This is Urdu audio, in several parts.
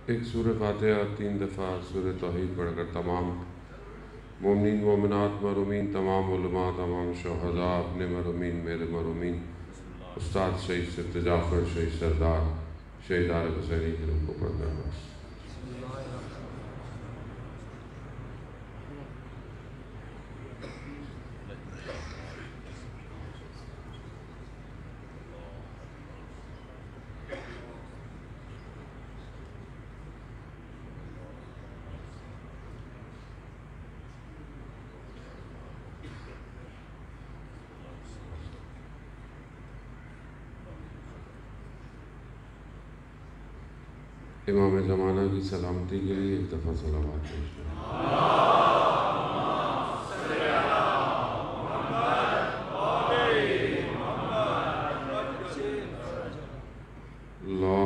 ایک سورہ فاتحہ 3 دفعہ سورہ توحید پڑھ کر تمام مومنین مومنات مرحومین، تمام علماء، تمام شہداء، اپنے مرحومین، میرے مرحومین، استاد شہید سید جعفر، شہید سردار، شہید عارف حسینی کی روح کو پڑھ کر بس۔ امام زمانہ کی سلامتی کے لیے ایک دفعہ صلوات پیش کریں۔ لا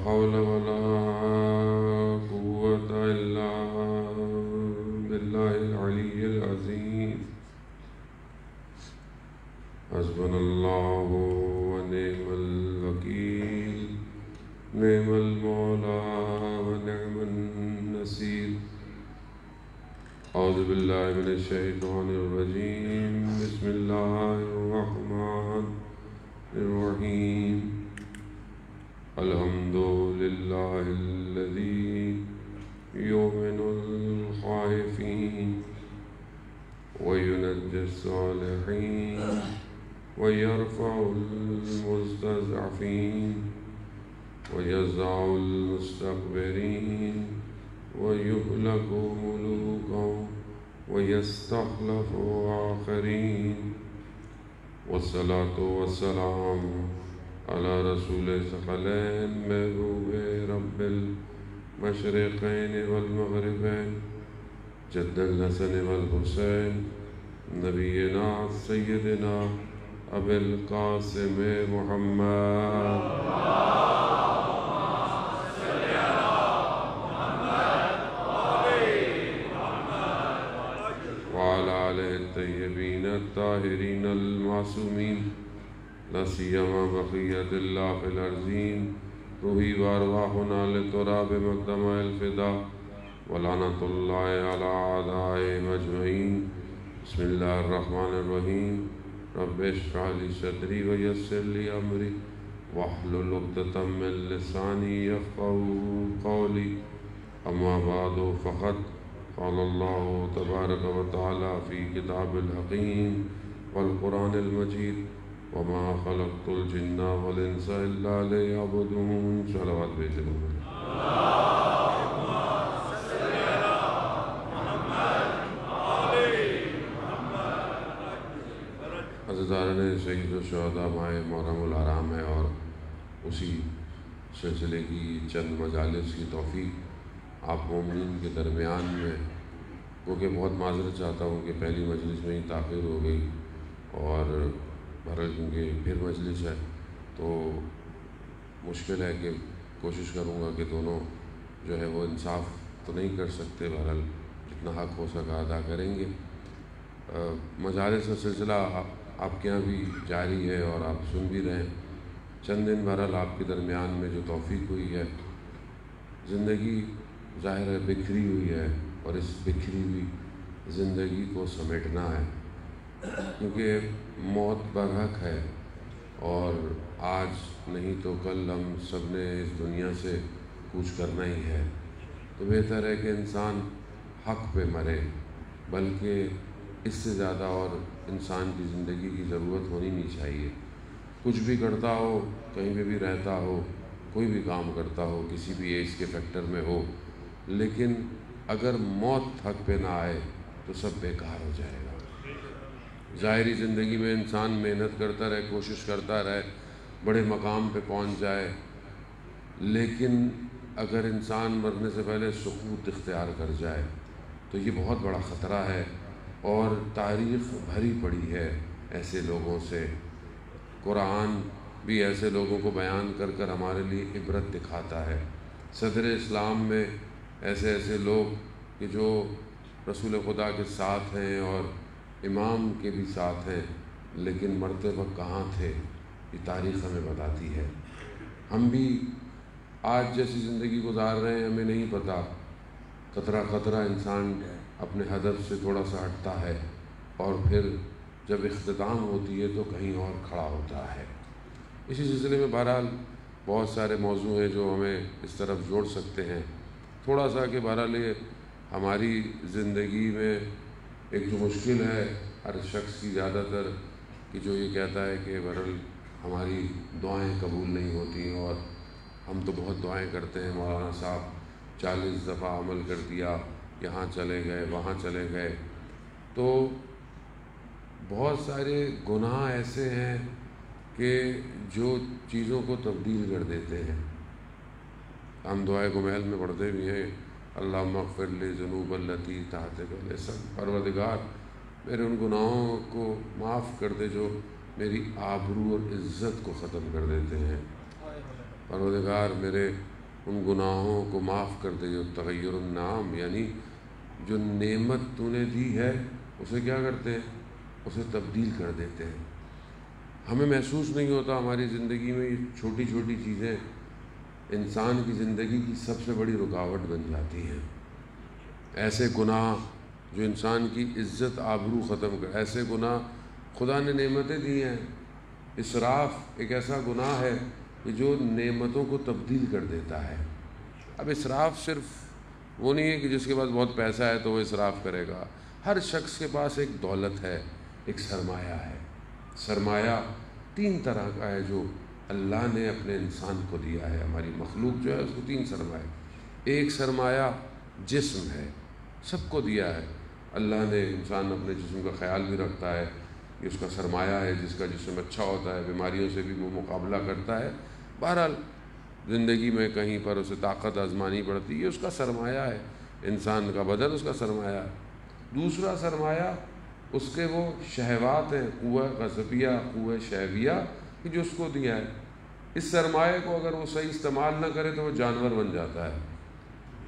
حول ولا قوة إلا بالله العلي العظيم۔ حسبنا الله ونعم الوكيل، نعم المولى ونعم النصير۔ أعوذ بالله من الشيطان الرجيم، بسم الله الرحمن الرحيم۔ الحمد لله الذي يؤمن الخائفين وينجي الصالحين ويرفع المستضعفين ويزع المستكبرين ويهلك ملوكهم ويستخلف آخرين، والصلاة والسلام على رسول ثقلين محبوب رب المشرقين والمغربين، جد الحسن والحسين، نبينا سيدنا أبي القاسم محمد وعلى آله الطيبين الطاهرين المعصومين، لا سيما بقية الله في الأرضين، روحي وأرواحنا لتراب مقدم الفداء، ولعنة الله على أعدائهم أجمعين۔ بسم الله الرحمن الرحيم۔ رب اشرح لي صدري ويسر لي أمري واحلل عقدة من لساني يفقهوا قولي، أما بعد فقد قال الله تبارك وتعالى في كتاب الحكيم والقرآن المجيد، وما خلقت الجن والانس الا ليعبدون۔ صلوات بھیجے لوگوں۔ عزیزان شہید و شہداء ماہ محرم الحرام ہے، اور اسی سلسلے کی چند مجالس کی توفیق آپ مومنین کے درمیان میں، کیونکہ بہت معذرت چاہتا ہوں کہ پہلی مجلس میں ہی تاخیر ہو گئی، اور بہرحال کیونکہ پھر مجلس ہے تو مشکل ہے کہ کوشش کروں گا کہ دونوں جو ہے وہ انصاف تو نہیں کر سکتے، بہرحال جتنا حق ہو سکا ادا کریں گے۔ مجالس کا سلسلہ آپ کے یہاں بھی جاری ہے اور آپ سن بھی رہے ہیں۔ چند دن بہرحال آپ کے درمیان میں جو توفیق ہوئی ہے، زندگی ظاہر ہے بکھری ہوئی ہے، اور اس بکھری ہوئی زندگی کو سمیٹنا ہے، کیونکہ موت برحق ہے، اور آج نہیں تو کل ہم سب نے اس دنیا سے کوچ کرنا ہی ہے۔ تو بہتر ہے کہ انسان حق پہ مرے، بلکہ اس سے زیادہ اور انسان کی زندگی کی ضرورت ہونی نہیں چاہیے۔ کچھ بھی کرتا ہو، کہیں پہ بھی رہتا ہو، کوئی بھی کام کرتا ہو، کسی بھی ایج کے فیکٹر میں ہو، لیکن اگر موت حق پہ نہ آئے تو سب بیکار ہو جائے گا۔ ظاہری زندگی میں انسان محنت کرتا رہے، کوشش کرتا رہے، بڑے مقام پہ پہنچ جائے، لیکن اگر انسان مرنے سے پہلے سقوط اختیار کر جائے تو یہ بہت بڑا خطرہ ہے، اور تاریخ بھری پڑی ہے ایسے لوگوں سے۔ قرآن بھی ایسے لوگوں کو بیان کر کر ہمارے لیے عبرت دکھاتا ہے۔ صدر اسلام میں ایسے لوگ کہ جو رسول خدا کے ساتھ ہیں اور امام کے بھی ساتھ ہیں، لیکن مرتے وقت کہاں تھے، یہ تاریخ ہمیں بتاتی ہے۔ ہم بھی آج جیسی زندگی گزار رہے ہیں ہمیں نہیں پتہ، قطرہ قطرہ انسان اپنے ہدف سے تھوڑا سا ہٹتا ہے اور پھر جب اختتام ہوتی ہے تو کہیں اور کھڑا ہوتا ہے۔ اسی سلسلے میں بہرحال بہت سارے موضوع ہیں جو ہمیں اس طرف جوڑ سکتے ہیں، تھوڑا سا کہ بہرحال یہ ہماری زندگی میں ایک جو مشکل ہے ہر شخص کی زیادہ تر، کہ جو یہ کہتا ہے کہ بہرحال ہماری دعائیں قبول نہیں ہوتی، اور ہم تو بہت دعائیں کرتے ہیں، مولانا صاحب 40 دفعہ عمل کر دیا، یہاں چلے گئے وہاں چلے گئے، تو بہت سارے گناہ ایسے ہیں کہ جو چیزوں کو تبدیل کر دیتے ہیں۔ ہم دعائے کمیل میں پڑھتے بھی ہیں، اللہم اغفر لی ذنوب التی تحتک الاسم، پروردگار میرے ان گناہوں کو معاف کر دے جو میری آبرو اور عزت کو ختم کر دیتے ہیں، پروردگار میرے ان گناہوں کو معاف کر دے جو تغیر النعم، یعنی جو نعمت تو نے دی ہے اسے کیا کرتے ہیں، اسے تبدیل کر دیتے ہیں۔ ہمیں محسوس نہیں ہوتا، ہماری زندگی میں یہ چھوٹی چھوٹی چیزیں انسان کی زندگی کی سب سے بڑی رکاوٹ بن جاتی ہیں۔ ایسے گناہ جو انسان کی عزت آبرو ختم کر، ایسے گناہ خدا نے نعمتیں دی ہیں، اسراف ایک ایسا گناہ ہے کہ جو نعمتوں کو تبدیل کر دیتا ہے۔ اب اسراف صرف وہ نہیں ہے کہ جس کے پاس بہت پیسہ ہے تو وہ اسراف کرے گا، ہر شخص کے پاس ایک دولت ہے، ایک سرمایہ ہے۔ سرمایہ 3 طرح کا ہے جو اللہ نے اپنے انسان کو دیا ہے، ہماری مخلوق جو ہے اس کو 3 سرمایہ۔ ایک سرمایہ جسم ہے، سب کو دیا ہے اللہ نے، انسان اپنے جسم کا خیال بھی رکھتا ہے، یہ اس کا سرمایہ ہے، جس کا جسم اچھا ہوتا ہے بیماریوں سے بھی وہ مقابلہ کرتا ہے، بہرحال زندگی میں کہیں پر اسے طاقت آزمانی پڑتی ہے، اس کا سرمایہ ہے، انسان کا بدن اس کا سرمایہ ہے۔ دوسرا سرمایہ اس کے وہ شہوات ہیں، قوہ غضبیہ، قوہ شہویہ، کہ جو اس کو دیا ہے۔ اس سرمایہ کو اگر وہ صحیح استعمال نہ کرے تو وہ جانور بن جاتا ہے۔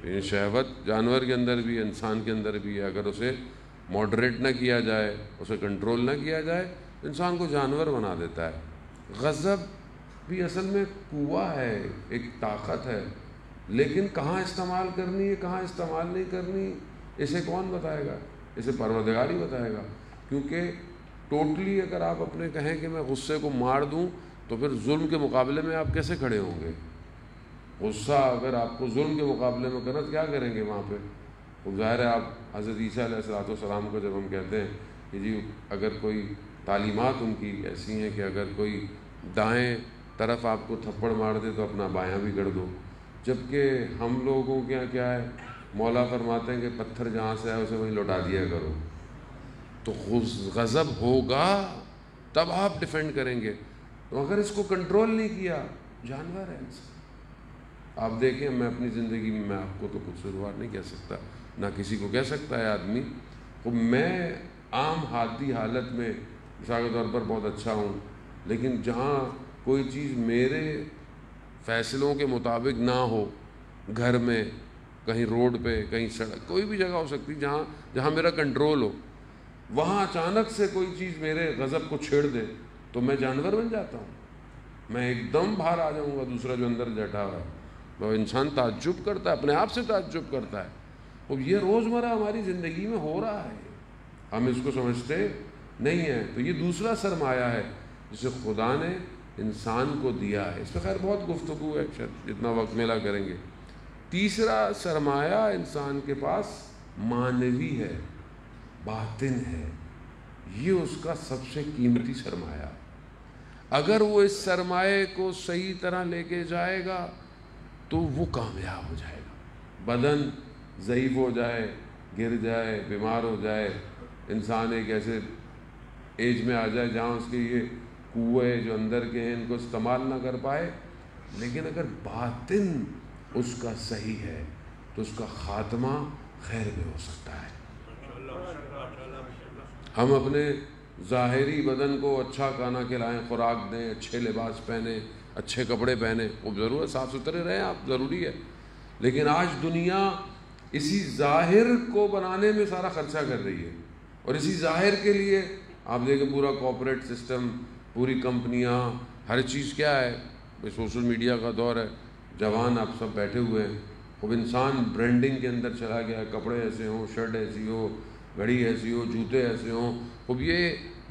یہ شہوت جانور کے اندر بھی ہے، انسان کے اندر بھی ہے، اگر اسے ماڈریٹ نہ کیا جائے، اسے کنٹرول نہ کیا جائے، انسان کو جانور بنا دیتا ہے۔ غضب بھی اصل میں قوہ ہے، ایک طاقت ہے، لیکن کہاں استعمال کرنی ہے کہاں استعمال نہیں کرنی اسے کون بتائے گا؟ اسے پروردگار ہی بتائے گا، کیونکہ ٹوٹلی اگر آپ اپنے کہیں کہ میں غصے کو مار دوں تو پھر ظلم کے مقابلے میں آپ کیسے کھڑے ہوں گے؟ غصہ اگر آپ کو ظلم کے مقابلے میں کرنا تو کیا کریں گے وہاں پہ؟ وہ ظاہر ہے آپ حضرت عیسیٰ علیہ السلام کو جب ہم کہتے ہیں کہ جی اگر کوئی تعلیمات ان کی ایسی ہیں کہ اگر کوئی دائیں طرف آپ کو تھپڑ مار دے تو اپنا بایاں بھی کر دو، جبکہ ہم لوگوں کے یہاں کیا ہے، مولا فرماتے ہیں کہ پتھر جہاں سے ہے اسے وہیں لوٹا دیا کرو۔ تو غضب ہوگا تب آپ ڈیفینڈ کریں گے، تو اگر اس کو کنٹرول نہیں کیا، جانور ہے انسان۔ آپ دیکھیں میں اپنی زندگی میں آپ کو تو کچھ سروار نہیں کہہ سکتا، نہ کسی کو کہہ سکتا ہے آدمی، تو میں عام حادی حالت میں مثال کے طور پر بہت اچھا ہوں، لیکن جہاں کوئی چیز میرے فیصلوں کے مطابق نہ ہو، گھر میں، کہیں روڈ پہ، کہیں سڑک، کوئی بھی جگہ ہو سکتی جہاں میرا کنٹرول ہو، وہاں اچانک سے کوئی چیز میرے غضب کو چھیڑ دے تو میں جانور بن جاتا ہوں، میں ایک دم باہر آ جاؤں گا، دوسرا جو اندر بیٹھا ہوا ہے وہ انسان تعجب کرتا ہے، اپنے آپ سے تعجب کرتا ہے۔ اور یہ روزمرہ ہماری زندگی میں ہو رہا ہے، ہم اس کو سمجھتے نہیں ہیں۔ تو یہ دوسرا سرمایہ ہے جسے خدا نے انسان کو دیا ہے، اس پہ خیر بہت گفتگو ہے، شاید جتنا وقت ملا کریں گے۔ تیسرا سرمایہ انسان کے پاس معنوی ہے، باطن ہے، یہ اس کا سب سے قیمتی سرمایہ۔ اگر وہ اس سرمایہ کو صحیح طرح لے کے جائے گا تو وہ کامیاب ہو جائے گا۔ بدن ضعیف ہو جائے، گر جائے، بیمار ہو جائے، انسان ایک ایسے ایج میں آ جائے جہاں اس کے یہ قوے جو اندر کے ہیں ان کو استعمال نہ کر پائے، لیکن اگر باطن اس کا صحیح ہے تو اس کا خاتمہ خیر میں ہو سکتا ہے۔ ہم اپنے ظاہری بدن کو اچھا کھانا کھلائیں، خوراک دیں، اچھے لباس پہنیں، اچھے کپڑے پہنیں، وہ ضرور ہے، صاف ستھرے رہیں آپ، ضروری ہے، لیکن آج دنیا اسی ظاہر کو بنانے میں سارا خرچہ کر رہی ہے، اور اسی ظاہر کے لیے آپ دیکھیں پورا کارپوریٹ سسٹم، پوری کمپنیاں، ہر چیز کیا ہے، سوشل میڈیا کا دور ہے، جوان آپ سب بیٹھے ہوئے ہیں، اب انسان برانڈنگ کے اندر چلا گیا، کپڑے ایسے ہوں، شرٹ ایسی ہو، گھڑی ایسی ہو، جوتے ایسے ہوں. اب یہ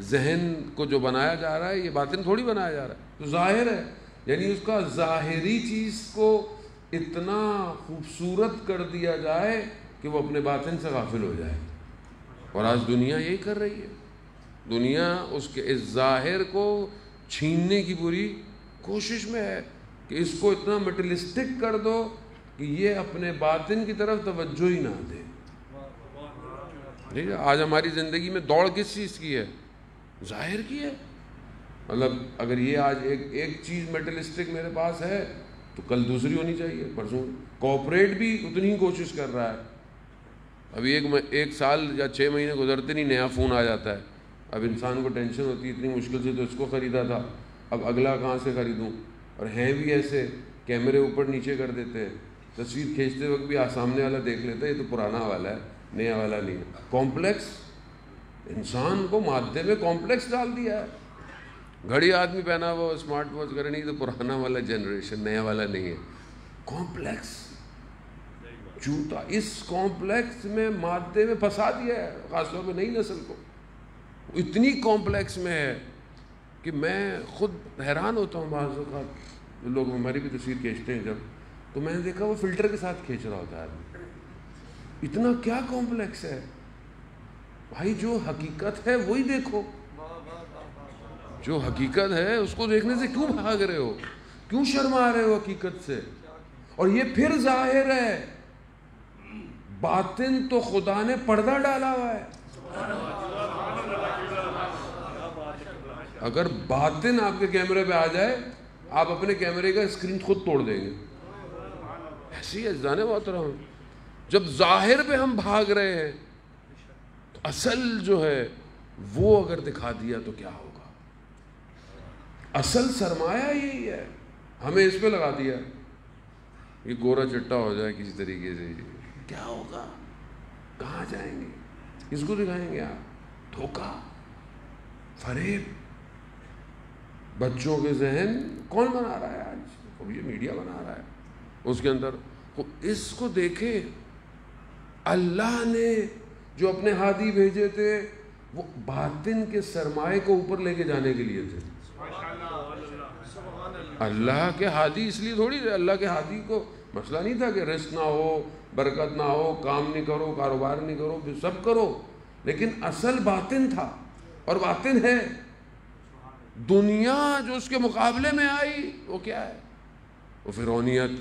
ذہن کو جو بنایا جا رہا ہے یہ باطن تھوڑی بنایا جا رہا ہے، تو ظاہر ہے. یعنی اس کا ظاہری چیز کو اتنا خوبصورت کر دیا جائے کہ وہ اپنے باطن سے غافل ہو جائے. اور آج دنیا یہی کر رہی ہے. دنیا اس کے اس ظاہر کو چھیننے کی پوری کوشش میں ہے کہ اس کو اتنا مٹیریلسٹک کر دو کہ یہ اپنے باطن کی طرف توجہ ہی نہ دے. ٹھیک ہے، آج ہماری زندگی میں دوڑ کس چیز کی ہے؟ ظاہر کی ہے. مطلب اگر یہ آج ایک چیز میٹرلسٹک میرے پاس ہے تو کل دوسری ہونی چاہیے، پرسوں. کارپوریٹ بھی اتنی ہی کوشش کر رہا ہے. ابھی ایک سال یا 6 مہینے گزرتے نہیں نیا فون آ جاتا ہے. اب انسان کو ٹینشن ہوتی ہے اتنی مشکل سے تو اس کو خریدا تھا، اب اگلا کہاں سے خریدوں. اور ہیں بھی ایسے کیمرے اوپر نیچے کر دیتے ہیں، تصویر کھینچتے وقت بھی سامنے والا دیکھ لیتا ہے یہ تو پرانا والا ہے، نیا والا نہیں ہے. کمپلیکس، انسان کو مادے میں کمپلیکس ڈال دیا ہے. گھڑی آدمی پہنا ہوا اسمارٹ واچ کرے نہیں تو پرانا والا جنریشن، نیا والا نہیں ہے. کمپلیکس جوتا، اس کمپلیکس میں مادے میں پھنسا دیا ہے خاص طور پہ نئی نسل کو. اتنی کمپلیکس میں ہے کہ میں خود حیران ہوتا ہوں. بعض اوقات لوگ ہماری بھی تصویر کھینچتے ہیں جب، تو میں نے دیکھا وہ فلٹر کے ساتھ کھینچ رہا ہوتا ہے آدمی. اتنا کیا کمپلیکس ہے بھائی؟ جو حقیقت ہے وہی دیکھو. جو حقیقت ہے اس کو دیکھنے سے کیوں بھاگ رہے ہو؟ کیوں شرما رہے ہو حقیقت سے؟ اور یہ پھر ظاہر ہے، باطن تو خدا نے پردہ ڈالا ہوا ہے. اگر باطن آپ کے کیمرے پہ آ جائے آپ اپنے کیمرے کا اسکرین خود توڑ دیں گے. ایسی ہے جانے محترم. جب ظاہر پہ ہم بھاگ رہے ہیں تو اصل جو ہے وہ اگر دکھا دیا تو کیا ہوگا؟ اصل سرمایہ یہی ہے. ہمیں اس پہ لگا دیا یہ گورا چٹا ہو جائے کسی طریقے سے، کیا ہوگا؟ کہاں جائیں گے؟ کس کو دکھائیں گے آپ؟ دھوکہ، فریب. بچوں کے ذہن کون بنا رہا ہے آج؟ اب یہ میڈیا بنا رہا ہے. اس کے اندر اس کو دیکھیں، اللہ نے جو اپنے ہادی بھیجے تھے وہ باطن کے سرمائے کو اوپر لے کے جانے کے لیے تھے. اللہ کے ہادی اس لیے تھوڑی تھے. اللہ کے ہادی کو مسئلہ نہیں تھا کہ رزق نہ ہو، برکت نہ ہو، کام نہیں کرو، کاروبار نہیں کرو، پھر سب کرو، لیکن اصل باطن تھا. اور باطن ہے. دنیا جو اس کے مقابلے میں آئی وہ کیا ہے؟ وہ فرعونیت،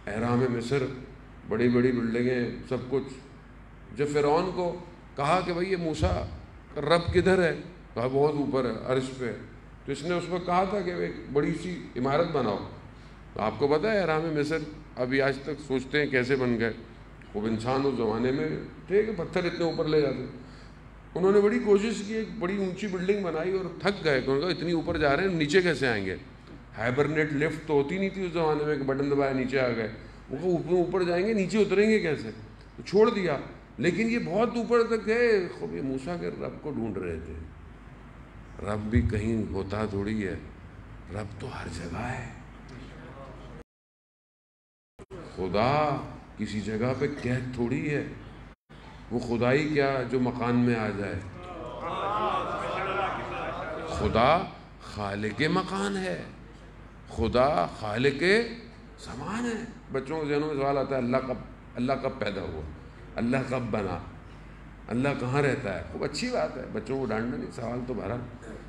اہرام مصر، بڑی بڑی بلڈنگیں، سب کچھ. جب فرعون کو کہا کہ بھئی یہ موسیٰ کا رب کدھر ہے؟ کہا بہت اوپر ہے، عرش پہ. تو اس نے اس کو کہا تھا کہ ایک بڑی سی عمارت بناؤ. آپ کو پتہ ہے اہرام مصر ابھی آج تک سوچتے ہیں کیسے بن گئے. خوب انسان اس زمانے میں تھے کہ پتھر اتنے اوپر لے جاتے. انہوں نے بڑی کوشش کی، ایک بڑی اونچی بلڈنگ بنائی اور تھک گئے کہ انہوں نے کہا اتنی اوپر جا رہے ہیں نیچے کیسے آئیں گے؟ ہائبرنیٹ لفٹ تو ہوتی نہیں تھی اس زمانے میں کہ بٹن دبایا نیچے آ گئے. وہ اوپر جائیں گے نیچے اتریں گے کیسے؟ تو چھوڑ دیا. لیکن یہ بہت اوپر تک گئے. خوب یہ موسیٰ کے رب کو ڈھونڈ رہے تھے. رب بھی کہیں ہوتا تھوڑی ہے، رب تو ہر جگہ ہے. خدا کسی جگہ پہ قید تھوڑی ہے. وہ خدائی کیا جو مکان میں آ جائے. خدا خالق مکان ہے، خدا خالق زمان ہے. بچوں کے ذہنوں میں سوال آتا ہے اللہ کب پیدا ہوا، اللہ کب بنا، اللہ کہاں رہتا ہے. خوب اچھی بات ہے، بچوں کو ڈانٹنا نہیں. سوال تو بہرحال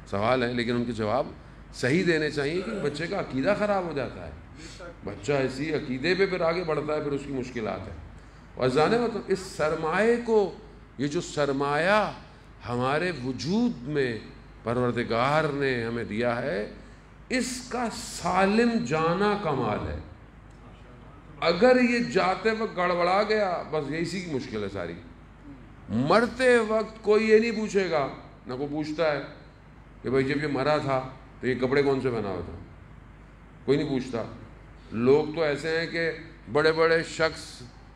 سوال ہے لیکن ان کے جواب صحیح دینے چاہیے کہ بچے کا عقیدہ خراب ہو جاتا ہے. بچہ اسی عقیدے پہ پھر آگے بڑھتا ہے، پھر اس کی مشکلات ہیں. اور جانے مطلب اس سرمایے کو، یہ جو سرمایہ ہمارے وجود میں پروردگار نے ہمیں دیا ہے، اس کا سالم جانا کمال ہے. اگر یہ جاتے وقت گڑبڑا گیا بس یہی سی کی مشکل ہے ساری. مرتے وقت کوئی یہ نہیں پوچھے گا، نہ کوئی پوچھتا ہے کہ بھائی جب یہ مرا تھا تو یہ کپڑے کون سے پہنا ہوا تھا. کوئی نہیں پوچھتا. لوگ تو ایسے ہیں کہ بڑے بڑے شخص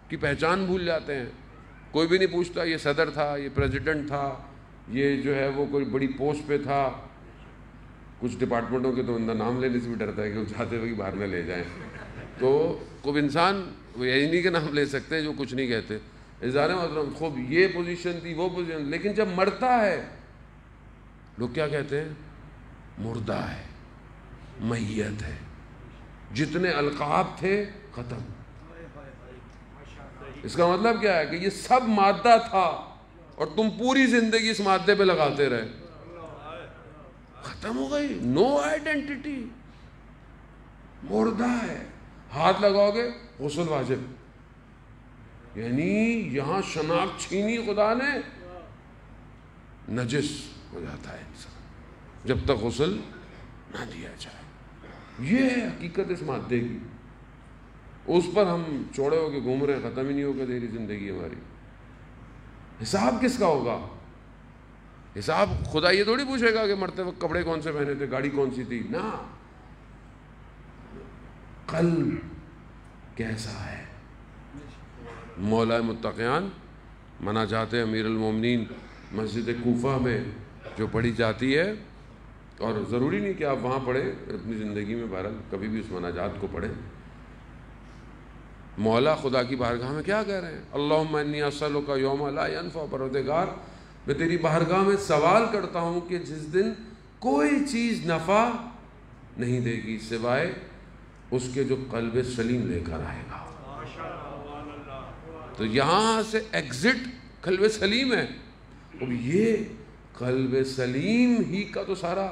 کی پہچان بھول جاتے ہیں. کوئی بھی نہیں پوچھتا یہ صدر تھا، یہ پریزیڈنٹ تھا، یہ جو ہے وہ کوئی بڑی پوسٹ پہ تھا. کچھ ڈپارٹمنٹوں کے تو ان کا نام لینے سے بھی ڈرتا ہے کہ وہ چاہتے ہوئے کہ باہر نہ لے جائیں. تو خوب انسان یہی نہیں کہ نام لے سکتے جو کچھ نہیں کہتے. اظہار محترم خوب یہ پوزیشن تھی وہ پوزیشن، لیکن جب مرتا ہے لوگ کیا کہتے ہیں؟ مردہ ہے، میت ہے. جتنے القاب تھے ختم. اس کا مطلب کیا ہے کہ یہ سب مادہ تھا اور تم پوری زندگی اس مادے پہ لگاتے رہے. ختم ہو گئی، نو آئیڈینٹی، مردہ ہے. ہاتھ لگاؤ گے غسل واجب، یعنی یہاں شناخت چھینی خدا نے، نجس ہو جاتا ہے انسان جب تک غسل نہ دیا جائے. یہ ہے حقیقت اس مادے کی. اس پر ہم چوڑے ہو کے گھوم رہے ہیں، ختم ہی نہیں ہوگا تیری زندگی ہماری. حساب کس کا ہوگا؟ حساب خدا یہ تھوڑی پوچھے گا کہ مرتے وقت کپڑے کون سے پہنے تھے، گاڑی کون سی تھی. نہ، قلب کیسا ہے. مولا متقیان مناجات امیر المومنین مسجد کوفہ میں جو پڑھی جاتی ہے، اور ضروری نہیں کہ آپ وہاں پڑھیں، اپنی زندگی میں بہرحال کبھی بھی اس مناجات کو پڑھیں. مولا خدا کی بارگاہ میں کیا کہہ رہے ہیں؟ اللہم انی اسألک یوم لا ینفع، پروردگار میں تیری بارگاہ میں سوال کرتا ہوں کہ جس دن کوئی چیز نفع نہیں دے گی سوائے اس کے جو قلب سلیم لے کر آئے گا. تو یہاں سے ایگزٹ قلب سلیم ہے. اب یہ قلب سلیم ہی کا تو سارا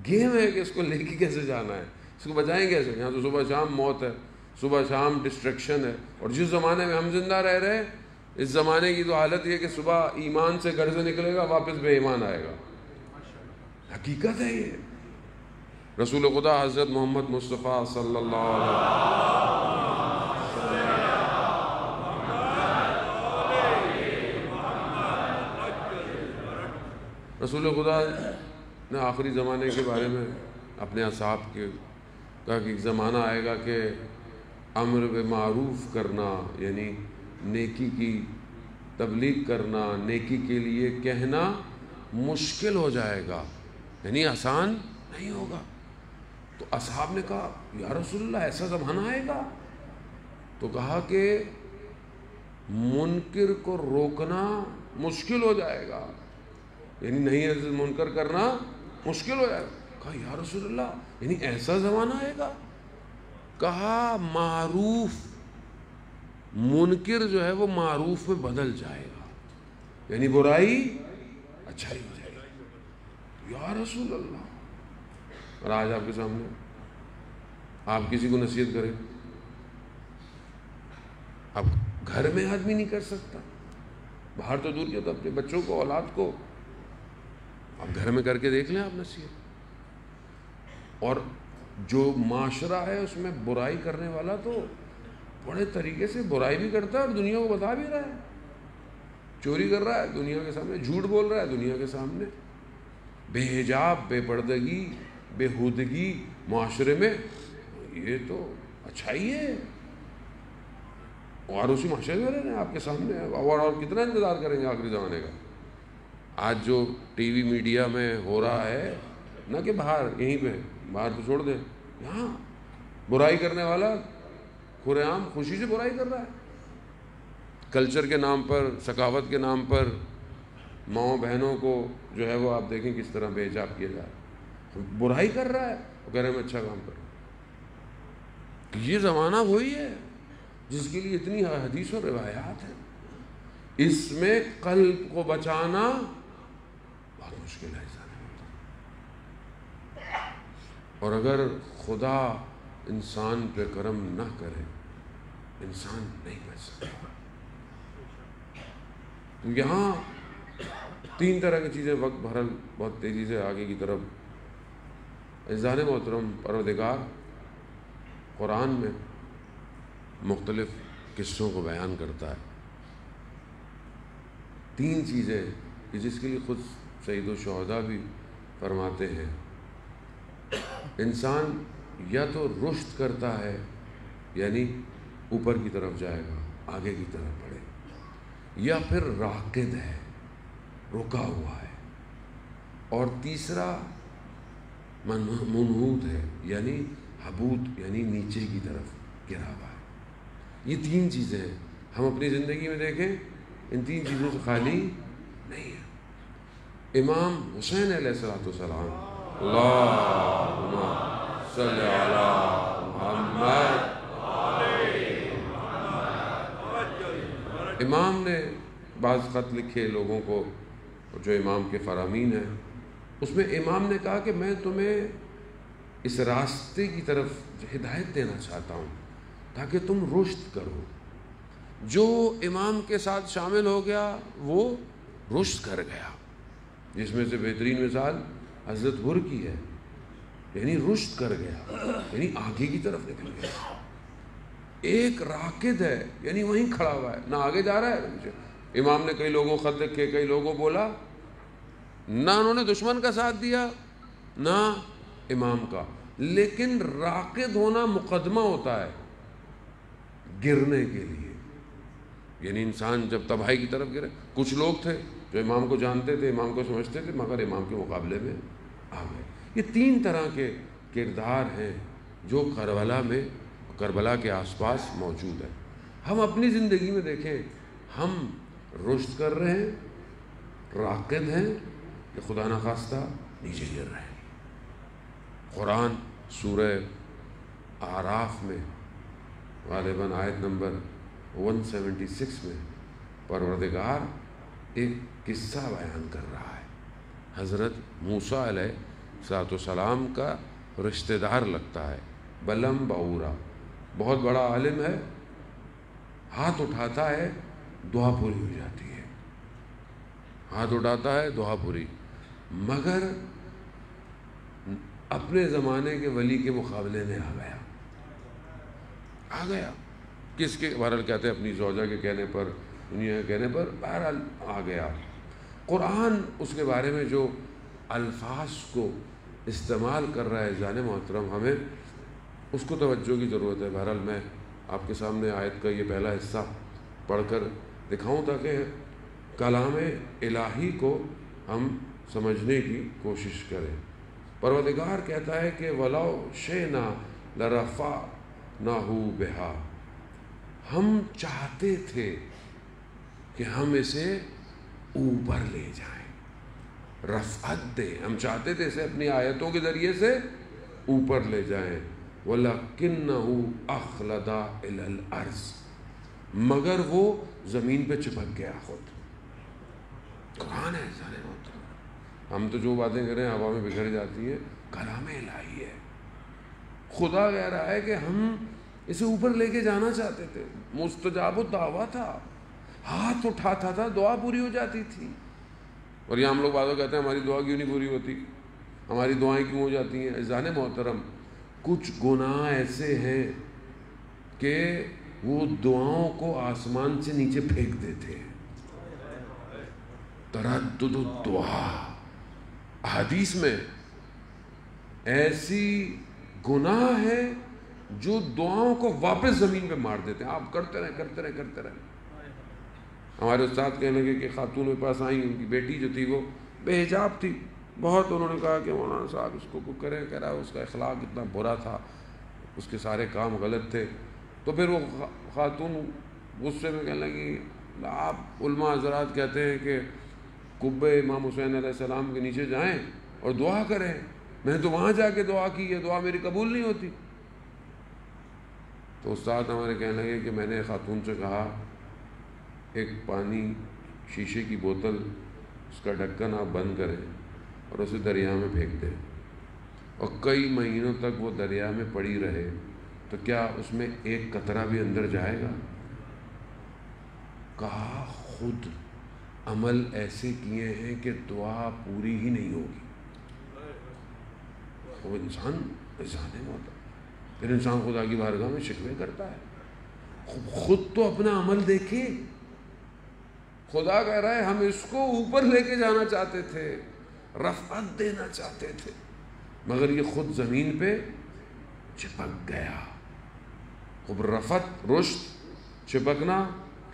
گیم ہے کہ اس کو لے کے کیسے جانا ہے، اس کو بچائیں کیسے. یہاں تو صبح شام موت ہے، صبح شام ڈسٹریکشن ہے. اور جس زمانے میں ہم زندہ رہ رہے ہیں، اس زمانے کی تو حالت یہ کہ صبح ایمان سے گھر سے نکلے گا، واپس بے ایمان آئے گا. حقیقت ہے یہ. رسول خدا حضرت محمد مصطفیٰ صلی اللہ علیہ وسلم رسول خدا نے آخری زمانے کے بارے میں اپنے اصحاب کے کہا کہ ایک زمانہ آئے گا کہ امر بالمعروف کرنا، یعنی نیکی کی تبلیغ کرنا، نیکی کے لیے کہنا مشکل ہو جائے گا، یعنی آسان نہیں ہوگا. تو اصحاب نے کہا یا رسول اللہ ایسا زمانہ آئے گا؟ تو کہا کہ منکر کو روکنا مشکل ہو جائے گا، یعنی نہیں منکر کرنا مشکل ہو جائے گا. کہا یا رسول اللہ یعنی ایسا زمانہ آئے گا؟ کہا معروف، منکر جو ہے وہ معروف میں بدل جائے گا، یعنی برائی اچھائی ہو جائے گی. یا رسول اللہ. اور آج آپ کے سامنے آپ کسی کو نصیحت کریں، اب گھر میں آدمی نہیں کر سکتا، باہر تو دور کیا، تو اپنے بچوں کو، اولاد کو اب گھر میں کر کے دیکھ لیں آپ نصیحت. اور جو معاشرہ ہے اس میں برائی کرنے والا تو بڑے طریقے سے برائی بھی کرتا ہے اور دنیا کو بتا بھی رہا ہے. چوری کر رہا ہے دنیا کے سامنے، جھوٹ بول رہا ہے دنیا کے سامنے، بے حجاب، بے پردگی، بے ہودگی معاشرے میں، یہ تو اچھائی ہے. اور اسی معاشرے میں رہے ہیں آپ کے سامنے، اور کتنا انتظار کریں گے آخری زمانے کا. آج جو ٹی وی میڈیا میں ہو رہا ہے، نہ کہ باہر، یہیں پہ باہر تو چھوڑ دیں، یہاں برائی کرنے والا کھلے عام خوشی سے برائی کر رہا ہے. کلچر کے نام پر، ثقافت کے نام پر ماؤں بہنوں کو جو ہے وہ آپ دیکھیں کس طرح بے حجاب کیا جا رہا ہے، برائی کر رہا ہے، وہ کہہ رہے ہیں میں اچھا کام کر رہا ہوں. یہ زمانہ وہی ہے جس کے لیے اتنی حدیث و روایات ہیں. اس میں قلب کو بچانا بہت مشکل ہے. اور اگر خدا انسان پہ کرم نہ کرے، انسان نہیں بچ سکتا. تو یہاں تین طرح کی چیزیں، وقت بہرحال بہت تیزی سے آگے کی طرف. عزیزان محترم، پروردگار قرآن میں مختلف قصوں کو بیان کرتا ہے. تین چیزیں کہ جس کے لیے خود سید الشہداء بھی فرماتے ہیں، انسان یا تو رشد کرتا ہے، یعنی اوپر کی طرف جائے گا، آگے کی طرف بڑھے، یا پھر راکد ہے، رکا ہوا ہے، اور تیسرا منحوت ہے، یعنی حبوط، یعنی نیچے کی طرف گرا ہوا ہے۔ یہ تین چیزیں ہیں، ہم اپنی زندگی میں دیکھیں ان تین چیزوں سے خالی نہیں ہے۔ امام حسین علیہ السلام، اللہم صلی علی محمد، امام نے بعض خط لکھے لوگوں کو جو امام کے فرامین ہیں، اس میں امام نے کہا کہ میں تمہیں اس راستے کی طرف ہدایت دینا چاہتا ہوں تاکہ تم رشد کرو۔ جو امام کے ساتھ شامل ہو گیا وہ رشد کر گیا، جس میں سے بہترین مثال حضرت بر کی ہے، یعنی رشد کر گیا، یعنی آگے کی طرف نکل گیا۔ ایک راکد ہے، یعنی وہیں کھڑا ہوا ہے، نہ آگے جا رہا ہے۔ امام نے کئی لوگوں خط لکھے، کئی لوگوں بولا، نہ انہوں نے دشمن کا ساتھ دیا نہ امام کا، لیکن راکد ہونا مقدمہ ہوتا ہے گرنے کے لیے، یعنی انسان جب تباہی کی طرف گرے۔ کچھ لوگ تھے جو امام کو جانتے تھے، امام کو سمجھتے تھے، مگر امام کے مقابلے میں آ گئے۔ یہ تین طرح کے کردار ہیں جو کربلا کے آس پاس موجود ہے۔ ہم اپنی زندگی میں دیکھیں، ہم رشد کر رہے ہیں، راکد ہیں، کہ خدا نخواستہ نیچے گر رہے ہیں۔ قرآن سورہ اعراف میں غالباً آیت نمبر 176 میں پروردگار ایک قصہ بیان کر رہا ہے۔ حضرت موسیٰ علیہ السلام کا رشتہ دار لگتا ہے، بلم بعورا، بہت بڑا عالم ہے، ہاتھ اٹھاتا ہے دعا پوری ہو جاتی ہے، ہاتھ اٹھاتا ہے دعا پوری، مگر اپنے زمانے کے ولی کے مقابلے میں آ گیا، کس کے بہرحال کہتے ہیں اپنی زوجہ کے کہنے پر، دنیا کے کہنے پر، بہرحال آ گیا۔ قرآن اس کے بارے میں جو الفاظ کو استعمال کر رہا ہے جان محترم، ہمیں اس کو توجہ کی ضرورت ہے۔ بہرحال میں آپ کے سامنے آیت کا یہ پہلا حصہ پڑھ کر دکھاؤں تاکہ کلام الہی کو ہم سمجھنے کی کوشش کریں۔ پروردگار کہتا ہے کہ وَلَوْ شِئْنَا لَرَفَعْنَاهُ بِهَا، ہم چاہتے تھے کہ ہم اسے اوپر لے جائیں، رفعت دیں، ہم چاہتے تھے اسے اپنی آیتوں کے ذریعے سے اوپر لے جائیں، وَلَكِنَّهُ أَخْلَدَ إِلَى الْأَرْضِ، مگر وہ زمین پہ چپک گیا خود۔ قرآن ہے سارے ہوتا، ہم تو جو باتیں کریں ہوا میں بکھر جاتی ہیں، کلام الہی ہے۔ خدا کہہ رہا ہے کہ ہم اسے اوپر لے کے جانا چاہتے تھے، مستجاب الدعویٰ تھا، ہاتھ اٹھاتا تھا دعا پوری ہو جاتی تھی۔ اور یہاں ہم لوگ بعض کہتے ہیں ہماری دعا کیوں نہیں پوری ہوتی، ہماری دعائیں کیوں ہو جاتی ہیں؟ عزیزان محترم، کچھ گناہ ایسے ہیں کہ وہ دعاؤں کو آسمان سے نیچے پھینک دیتے ہیں۔ تردد الدعا، حدیث میں ایسی گناہ ہے جو دعاؤں کو واپس زمین پہ مار دیتے ہیں۔ آپ کرتے رہیں۔ ہمارے استاد کہنے لگے کہ خاتون میرے پاس آئیں، ان کی بیٹی جو تھی وہ بے حجاب تھی بہت، انہوں نے کہا کہ مولانا صاحب اس کو کریں، کہہ رہا اس کا اخلاق اتنا برا تھا، اس کے سارے کام غلط تھے۔ تو پھر وہ خاتون غصے میں کہنے لگی، آپ علماء حضرات کہتے ہیں کہ قبے امام حسین علیہ السلام کے نیچے جائیں اور دعا کریں، میں تو وہاں جا کے دعا کی ہے، دعا میری قبول نہیں ہوتی۔ تو استاد ہمارے کہنے لگے کہ میں نے خاتون سے کہا ایک پانی شیشے کی بوتل، اس کا ڈھکن آپ بند کریں اور اسے دریا میں پھینک دیں، اور کئی مہینوں تک وہ دریا میں پڑی رہے، تو کیا اس میں ایک قطرہ بھی اندر جائے گا؟ کہا خود عمل ایسے کیے ہیں کہ دعا پوری ہی نہیں ہوگی۔ وہ انسان ہوتا، پھر انسان خدا کی بارگاہ میں شکوے کرتا ہے۔ خود تو اپنا عمل دیکھے، خدا کہہ رہا ہے ہم اس کو اوپر لے کے جانا چاہتے تھے، رفعت دینا چاہتے تھے، مگر یہ خود زمین پہ چپک گیا۔ خب رفعت، رشد، چپکنا،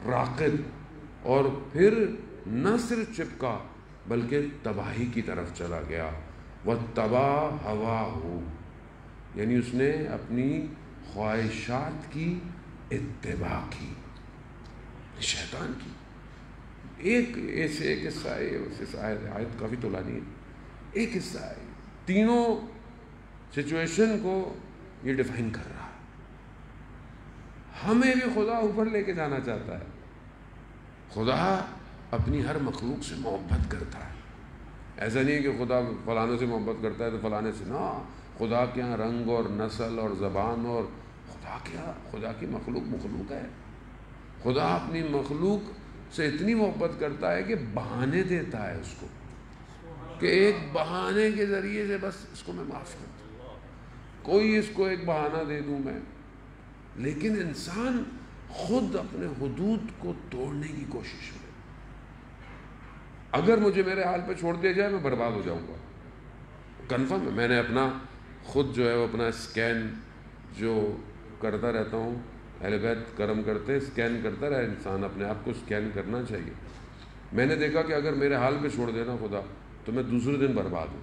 راقد، اور پھر نہ صرف چپکا بلکہ تباہی کی طرف چلا گیا۔ وَاتَّبَعَ هَوَاهُ، یعنی اس نے اپنی خواہشات کی اتباع کی، شیطان کی. ایک قصہ ہے، اس آیت کافی طولانی ہے، ایک قصہ ہے، تینوں سچویشن کو یہ ڈیفائن کر رہا ہے. ہمیں بھی خدا اوپر لے کے جانا چاہتا ہے. خدا اپنی ہر مخلوق سے محبت کرتا ہے. ایسا نہیں کہ خدا فلانے سے محبت کرتا ہے تو فلانے سے نہ. خدا کے یہاں رنگ اور نسل اور زبان اور خدا کی مخلوق ہے. خدا اپنی مخلوق سے اتنی محبت کرتا ہے کہ بہانے دیتا ہے اس کو، کہ ایک بہانے کے ذریعے سے بس اس کو میں معاف کر دوں، کوئی اس کو ایک بہانہ دے دوں میں. لیکن انسان خود اپنے حدود کو توڑنے کی کوشش میں، اگر مجھے میرے حال پہ چھوڑ دیا جائے میں برباد ہو جاؤں گا، کنفرم ہے. میں نے اپنا خود جو ہے وہ اپنا اسکین جو کرتا رہتا ہوں، اہل بیت کرم کرتے، اسکین کرتا رہے انسان، اپنے آپ کو اسکین کرنا چاہیے. میں نے دیکھا کہ اگر میرے حال پہ چھوڑ دینا خدا تو میں دوسرے دن برباد ہوں.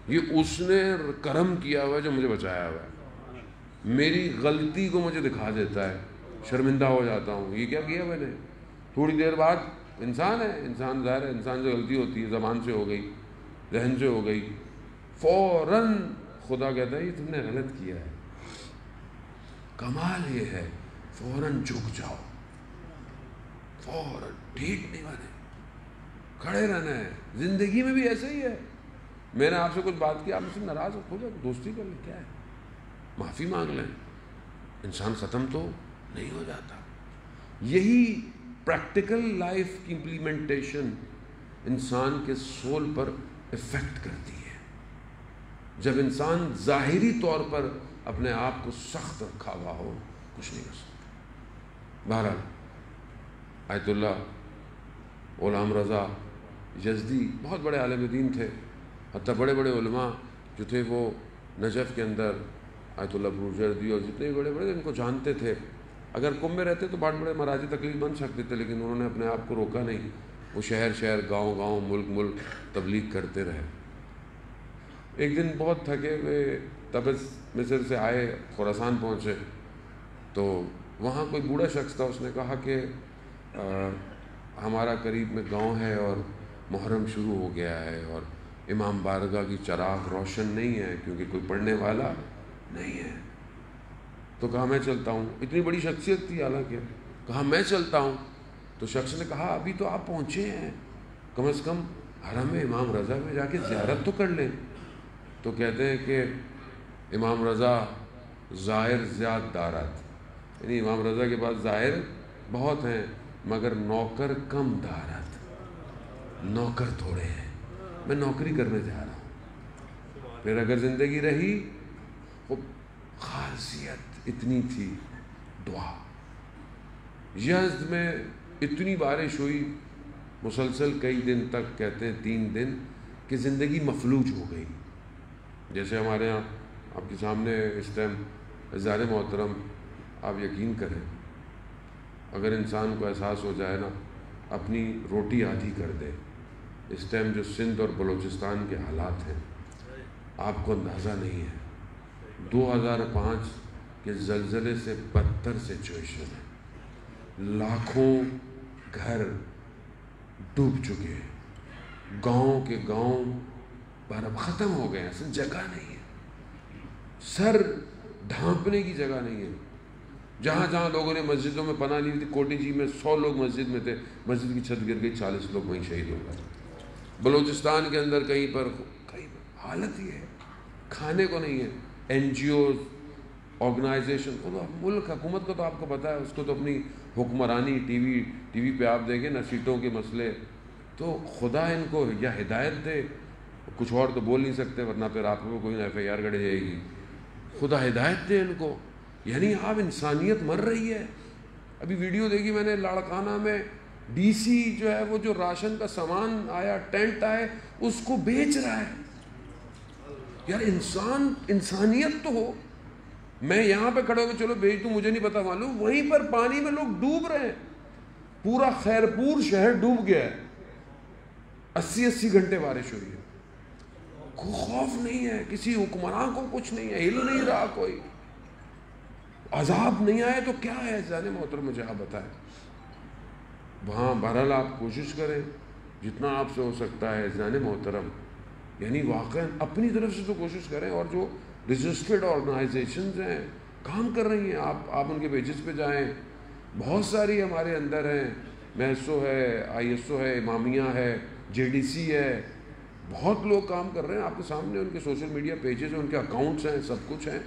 یہ اس نے کرم کیا ہوا ہے جو مجھے بچایا ہوا ہے. میری غلطی کو مجھے دکھا دیتا ہے، شرمندہ ہو جاتا ہوں، یہ کیا کیا میں نے. تھوڑی دیر بعد انسان ہے، انسان ظاہر ہے، انسان سے غلطی ہوتی ہے، زبان سے ہو گئی، ذہن سے ہو گئی، فوراً خدا کہتا ہے یہ تم نے غلط کیا ہے. کمال یہ ہے فوراً جھک جاؤ، فوراً ٹھیک نہیں بنے، کھڑے رہنا ہے. زندگی میں بھی ایسا ہی ہے. میں نے آپ سے کچھ بات کی، آپ مجھ سے ناراض ہو جائے، دوستی کر لیں، کیا ہے، معافی مانگ لیں، انسان ختم تو نہیں ہو جاتا. یہی پریکٹیکل لائف کی امپلیمنٹیشن انسان کے سول پر افیکٹ کرتی ہے. جب انسان ظاہری طور پر اپنے آپ کو سخت رکھا ہوا ہو، کچھ نہیں کر سکتا. بہرحال آیت اللہ غلام رضا یزدی بہت بڑے عالم دین تھے. حتیٰ بڑے بڑے علماء جو تھے وہ نجف کے اندر آیت اللہ بروجردی اور جتنے بڑے بڑے ان کو جانتے تھے. اگر قم میں رہتے تو بڑے بڑے مراجع تقلید بن سکتے تھے، لیکن انہوں نے اپنے آپ کو روکا نہیں. وہ شہر شہر، گاؤں گاؤں، ملک ملک تبلیغ کرتے رہے. ایک دن بہت تھکے ہوئے تبز مصر سے آئے، خراسان پہنچے تو وہاں کوئی بوڑھا شخص تھا. اس نے کہا کہ ہمارا قریب میں گاؤں ہے اور محرم شروع ہو گیا ہے اور امام بارگاہ کی چراغ روشن نہیں ہے کیونکہ کوئی پڑھنے والا نہیں ہے. تو کہا میں چلتا ہوں. اتنی بڑی شخصیت تھی حالانکہ. کہا میں چلتا ہوں. تو شخص نے کہا ابھی تو آپ پہنچے ہیں، کم از کم حرم امام رضا میں جا کے زیارت تو کر لیں. تو کہتے ہیں کہ امام رضا زائر زیاد دارت، یعنی امام رضا کے پاس زائر بہت ہیں مگر نوکر کم دارت، نوکر تھوڑے ہیں، میں نوکری کرنے جا رہا ہوں. پھر اگر زندگی رہی، وہ خاصیت اتنی تھی دعا. یزد میں اتنی بارش ہوئی مسلسل کئی دن تک، کہتے ہیں 3 دن، کہ زندگی مفلوج ہو گئی. جیسے ہمارے ہاں آپ کے سامنے اس ٹائم زار محترم، آپ یقین کریں اگر انسان کو احساس ہو جائے نا اپنی روٹی آدھی کر دے. اس ٹائم جو سندھ اور بلوچستان کے حالات ہیں آپ کو اندازہ نہیں ہے. 2005 کے زلزلے سے بدتر سچویشن ہے. لاکھوں گھر ڈوب چکے ہیں، گاؤں کے گاؤں برف ختم ہو گئے ہیں. اصل جگہ نہیں ہے، سر ڈھانپنے کی جگہ نہیں ہے. جہاں جہاں لوگوں نے مسجدوں میں پناہ لی تھی، کوٹی جی میں 100 لوگ مسجد میں تھے، مسجد کی چھت گر گئی، 40 لوگ وہیں شہید ہو گئے. بلوچستان کے اندر کہیں پر حالت یہ ہے، کھانے کو نہیں ہے. این جی اوز، آرگنائزیشن، ملک حکومت کا تو آپ کو پتہ ہے، اس کو تو اپنی حکمرانی ٹی وی پہ آپ دیکھیں نا، سیٹوں کے مسئلے. تو خدا ان کو یا ہدایت دے، کچھ اور تو بول نہیں سکتے ورنہ پھر آپ کو کوئی ایف آئی آر گڑ جائے گی. خدا ہدایت دے ان کو. یعنی آپ انسانیت مر رہی ہے. ابھی ویڈیو دیکھی میں نے، لاڑکانہ میں ڈی سی جو ہے وہ جو راشن کا سامان آیا، ٹینٹ آئے، اس کو بیچ رہا ہے. یار انسانیت تو ہو. میں یہاں پہ کھڑے ہو کے چلو بیچ دوں، مجھے نہیں پتا معلوم، وہیں پر پانی میں لوگ ڈوب رہے ہیں. پورا خیرپور شہر ڈوب گیا ہے. 80 گھنٹے بارش ہوئی ہے. کوئی خوف نہیں ہے، کسی حکمراں کو کچھ نہیں ہے، ہل نہیں رہا کوئی. عذاب نہیں آئے تو کیا ہے جانے محترم، مجھے آپ بتائیں. وہاں بہرحال آپ کوشش کریں جتنا آپ سے ہو سکتا ہے جانے محترم، یعنی واقعا اپنی طرف سے تو کوشش کریں. اور جو رجسٹرڈ آرگنائزیشنز ہیں کام کر رہی ہیں، آپ ان کے پیجز پہ جائیں، بہت ساری ہمارے اندر ہیں. میسو ہے، آئی ایس او ہے، امامیہ ہے، جے ڈی سی ہے، بہت لوگ کام کر رہے ہیں. آپ کے سامنے ان کے سوشل میڈیا پیجز ہیں، ان کے اکاؤنٹس ہیں، سب کچھ ہیں.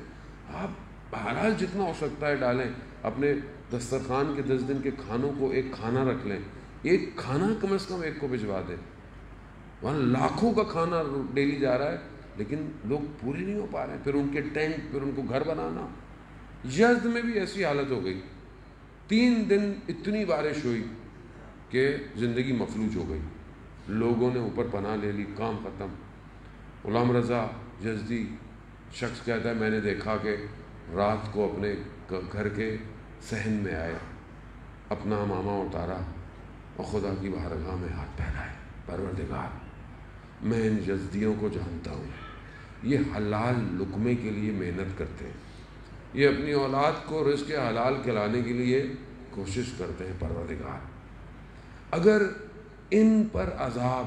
آپ بہرحال جتنا ہو سکتا ہے ڈالیں. اپنے دسترخوان کے 10 دن کے کھانوں کو ایک کھانا رکھ لیں، ایک کھانا کم از کم ایک کو بھجوا دیں. وہاں لاکھوں کا کھانا ڈیلی جا رہا ہے لیکن لوگ پورے نہیں ہو پا رہے ہیں. پھر ان کے ٹینٹ، پھر ان کو گھر بنانا. یزد میں بھی ایسی حالت ہو گئی، 3 دن اتنی بارش ہوئی کہ زندگی مفلوج ہو گئی. لوگوں نے اوپر پناہ لے لی، کام ختم. غلام رضا یزدی شخص کہتا ہے میں نے دیکھا کہ رات کو اپنے گھر کے صحن میں آئے، اپنا امامہ اتارا اور خدا کی بارگاہ میں ہاتھ پھیلائے. پروردگار، میں ان یزدیوں کو جانتا ہوں، یہ حلال لقمے کے لیے محنت کرتے ہیں، یہ اپنی اولاد کو رزق حلال کھلانے کے لیے کوشش کرتے ہیں. پروردگار، اگر ان پر عذاب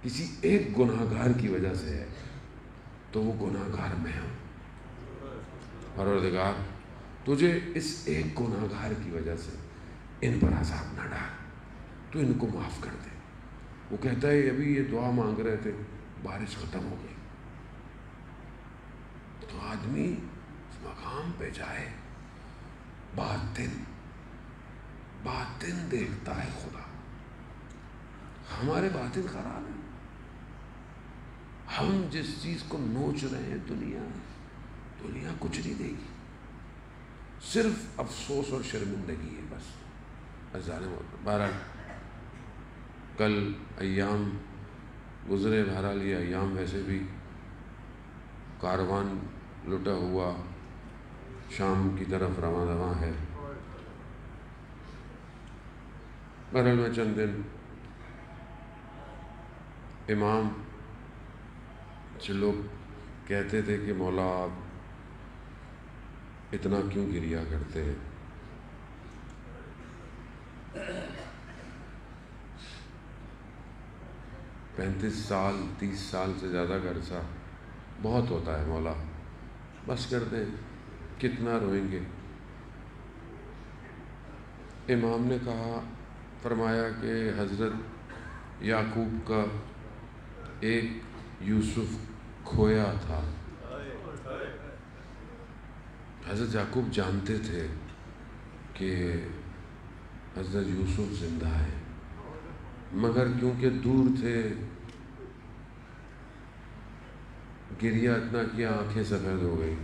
کسی ایک گناہ گار کی وجہ سے ہے تو وہ گناہ گار میں ہوں. پروردگار، تجھے اس ایک گناہ گار کی وجہ سے ان پر عذاب نہ ڈال، تو ان کو معاف کر دے. وہ کہتا ہے ابھی یہ دعا مانگ رہے تھے، بارش ختم ہو گئی. تو آدمی اس مقام پہ جائے، باطن دیکھتا ہے خدا. ہمارے باطن خراب ہے. ہم جس چیز کو نوچ رہے ہیں دنیا کچھ نہیں دے گی، صرف افسوس اور شرمندگی ہے بس. بہرحال کل ایام گزرے، بہرحال یہ ایام ویسے بھی کاروان لٹا ہوا شام کی طرف رواں رواں ہے. بہرحال میں چند دن امام سے لوگ کہتے تھے کہ مولا آپ اتنا کیوں گریا کرتے ہیں؟ پینتیس سال 30 سال سے زیادہ کا عرصہ بہت ہوتا ہے مولا، بس کر دیں، کتنا روئیں گے. امام نے کہا، فرمایا کہ حضرت یعقوب کا ایک یوسف کھویا تھا. حضرت یعقوب جانتے تھے کہ حضرت یوسف زندہ ہے، مگر کیونکہ دور تھے گریا اتنا کیا آنکھیں سفید ہو گئی.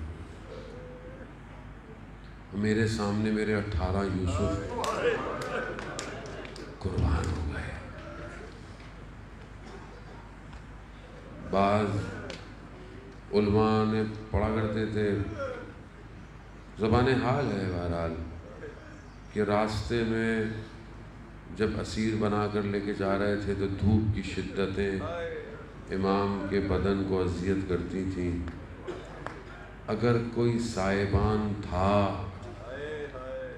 میرے سامنے میرے 18 یوسف قربان ہو گئے. بعض علماء نے پڑھا کرتے تھے، زبان حال ہے بہرحال، کہ راستے میں جب اسیر بنا کر لے کے جا رہے تھے تو دھوپ کی شدتیں امام کے بدن کو اذیت کرتی تھیں. اگر کوئی سائبان تھا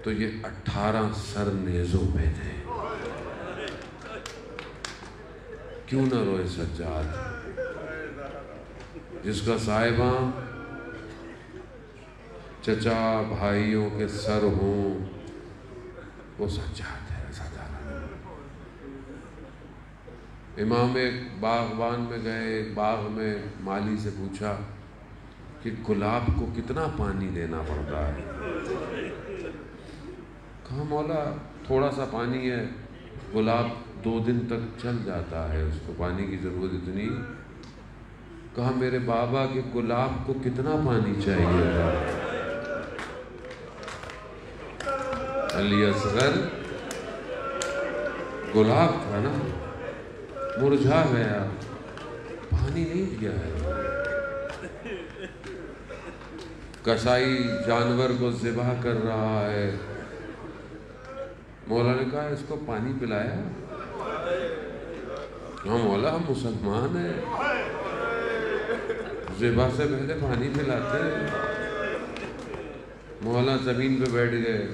تو یہ 18 سر نیزوں پہ تھے. کیوں نہ روئے سجاد، جس کا سائبان چچا بھائیوں کے سر ہوں وہ سجاد ہے. امام ایک باغبان میں گئے، ایک باغ میں مالی سے پوچھا کہ گلاب کو کتنا پانی دینا پڑتا ہے؟ کہا مولا تھوڑا سا پانی ہے، گلاب 2 دن تک چل جاتا ہے، اس کو پانی کی ضرورت اتنی. کہا میرے بابا کے گلاب کو کتنا پانی چاہیے تھا؟ علی اصغر گلاب تھا نا، مرجھا گیا، پانی نہیں دیا ہے. کسائی جانور کو ذبح کر رہا ہے، مولا نے کہا اس کو پانی پلایا؟ ہاں مولا ہم مسلمان ہیں، ذبح سے پہلے پانی پلاتے ہیں. مولا زمین پہ بیٹھ گئے.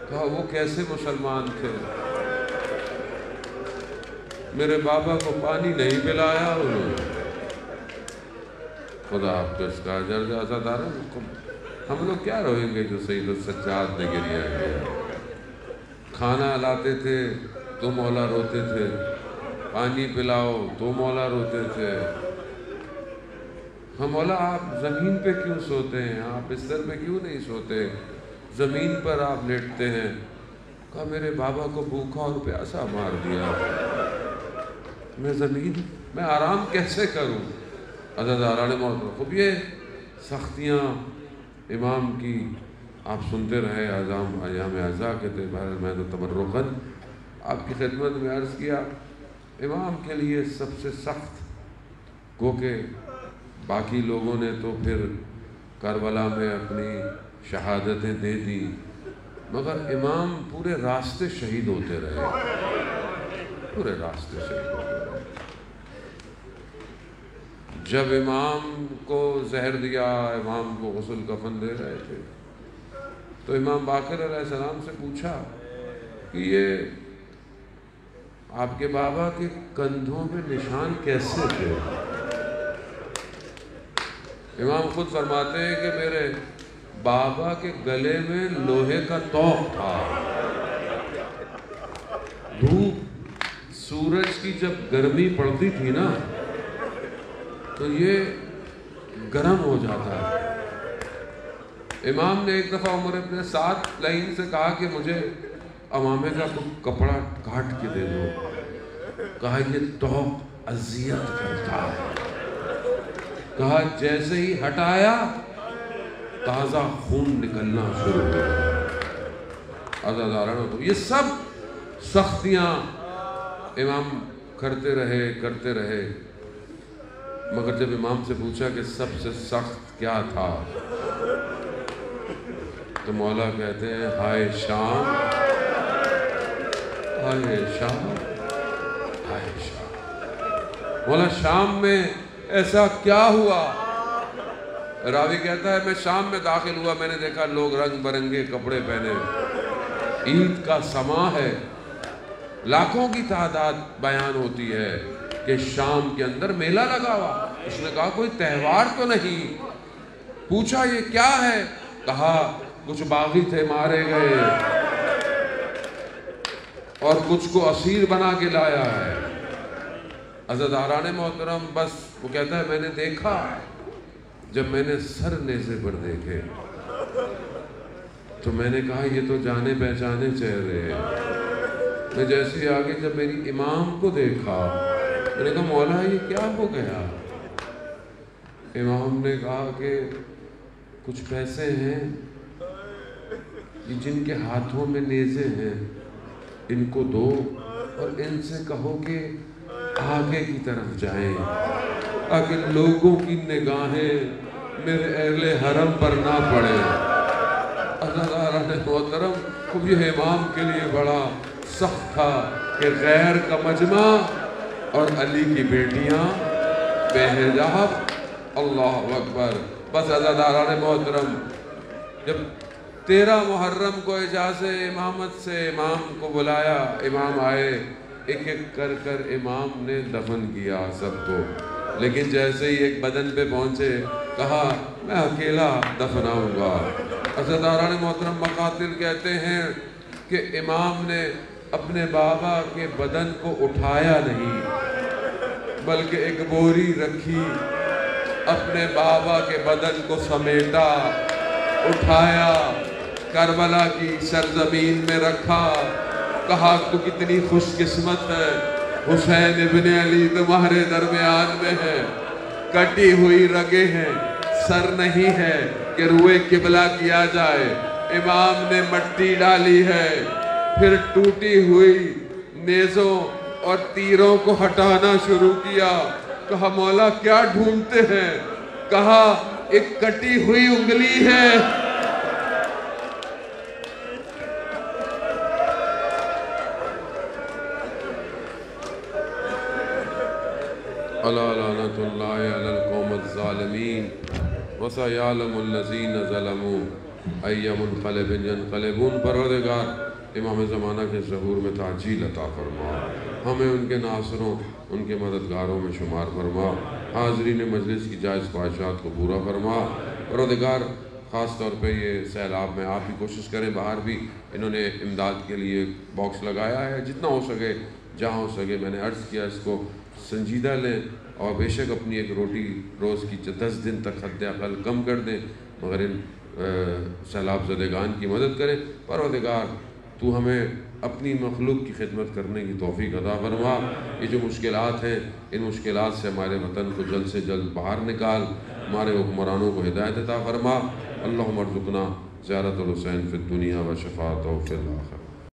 کہا وہ کیسے مسلمان تھے؟ میرے بابا کو پانی نہیں پلایا انہوں نے. خدا آپ کو اس کا اجر دے. عزادارہ ہم لوگ کیا روئیں گے جو سید السجاد نے گریا ہے؟ کھانا لاتے تھے تو مولا روتے تھے، پانی پلاؤ تو مولا روتے تھے. ہم مولا آپ زمین پہ کیوں سوتے ہیں؟ آپ بستر پہ کیوں نہیں سوتے؟ زمین پر آپ لیٹتے ہیں. کہا میرے بابا کو بھوکا اور پیاسا مار دیا، میں آرام کیسے کروں؟ عزاداران محترم، خب یہ سختیاں امام کی آپ سنتے رہے. ایام اعزاء کے تھے. بہرحال میں تو تبرکاً آپ کی خدمت میں عرض کیا. امام کے لیے سب سے سخت، گو کہ باقی لوگوں نے تو پھر کربلا میں اپنی شہادتیں دے دی، مگر امام پورے راستے شہید ہوتے رہے، پورے راستے شہید ہوتے رہے. جب امام کو زہر دیا، امام کو غسل کفن دے رہے تھے، تو امام باقر علیہ السلام سے پوچھا کہ یہ آپ کے بابا کے کندھوں پہ نشان کیسے تھے؟ امام خود فرماتے ہیں کہ میرے بابا کے گلے میں لوہے کا توق تھا. دھوپ سورج کی جب گرمی پڑتی تھی نا تو یہ گرم ہو جاتا ہے. امام نے ایک دفعہ عمر ابن سعد لعین سے کہا کہ مجھے امامے کا کپڑا کاٹ کے دے دو. کہا یہ توق اذیت کرتا ہے. کہا جیسے ہی ہٹایا تازہ خون نکلنا شروع ہو گیا. عزاداران تو یہ سب سختیاں امام کرتے رہے. مگر جب امام سے پوچھا کہ سب سے سخت کیا تھا تو مولا کہتے ہیں ہائے شام، ہائے شام، ہائے شام. مولا شام میں ایسا کیا ہوا؟ راوی کہتا ہے میں شام میں داخل ہوا، میں نے دیکھا لوگ رنگ برنگے کپڑے پہنے، عید کا سماں ہے، لاکھوں کی تعداد بیان ہوتی ہے کہ شام کے اندر میلہ لگا ہوا. اس نے کہا کوئی تہوار تو نہیں؟ پوچھا یہ کیا ہے؟ کہا کچھ باغی تھے مارے گئے اور کچھ کو اسیر بنا کے لایا ہے. عزاداران محترم، بس وہ کہتا ہے میں نے دیکھا، جب میں نے سر نیزے پر دیکھے تو میں نے کہا یہ تو جانے پہچانے چہرے ہیں. میں جیسے آگے جب میری امام کو دیکھا میں نے کہا مولا یہ کیا ہو گیا؟ امام نے کہا کہ کچھ پیسے ہیں جن کے ہاتھوں میں نیزے ہیں، ان کو دو اور ان سے کہو کہ آگے کی طرف جائیں تاکہ لوگوں کی نگاہیں میرے اہل حرم پر نہ پڑے. عزاداران محترم، خب یہ امام کے لیے بڑا سخت تھا کہ غیر کا مجمع اور علی کی بیٹیاں بے حجاب. اللہ اکبر. بس عزاداران محترم، جب 13 محرم کو اجازت امامت سے امام کو بلایا، امام آئے، ایک ایک کر کر امام نے دفن کیا سب کو. لیکن جیسے ہی ایک بدن پہ پہنچے کہا میں اکیلا دفناؤں گا. عزاداران محترم، مقاتل کہتے ہیں کہ امام نے اپنے بابا کے بدن کو اٹھایا نہیں بلکہ ایک بوری رکھی، اپنے بابا کے بدن کو سمیٹا، اٹھایا، کربلا کی سرزمین میں رکھا. کہا تو کتنی خوش قسمت ہے، حسین ابن علی تمہارے درمیان میں ہے، کٹی ہوئی رگیں ہیں، سر نہیں ہے کہ روئے قبلہ کیا جائے. امام نے مٹی ڈالی ہے، پھر ٹوٹی ہوئی نیزوں اور تیروں کو ہٹانا شروع کیا. کہا مولا کیا ڈھونڈتے ہیں؟ کہا ایک کٹی ہوئی انگلی ہے. الا لعنۃ اللہ علی القوم الظالمین وسیعلم الذین ظلموا ای منقلب ینقلبون، پروردگار امام زمانہ کے ظہور میں تعجیل عطا فرما، ہمیں ان کے ناصروں ان کے مددگاروں میں شمار فرما، حاضرین مجلس کی جائز خواہشات کو پورا فرما۔ پروردگار خاص طور پہ یہ سیلاب میں آپ بھی کوشش کریں، باہر بھی انہوں نے امداد کے لیے باکس لگایا ہے، جتنا ہو سکے جہاں ہو سکے میں نے عرض کیا اس کو سنجیدہ لیں، اور بے شک اپنی ایک روٹی روز کی 10 دن تک حد اقل کم کر دیں، مگر ان سیلاب زدگان کی مدد کریں۔ پروردگار تو ہمیں اپنی مخلوق کی خدمت کرنے کی توفیق عطا فرما، یہ جو مشکلات ہیں ان مشکلات سے ہمارے وطن کو جلد سے جلد باہر نکال، ہمارے حکمرانوں کو ہدایت عطا فرما۔ اللہم ارزقنا زیارت الحسین فی الدنیا و شفاعتہ فی الآخرہ۔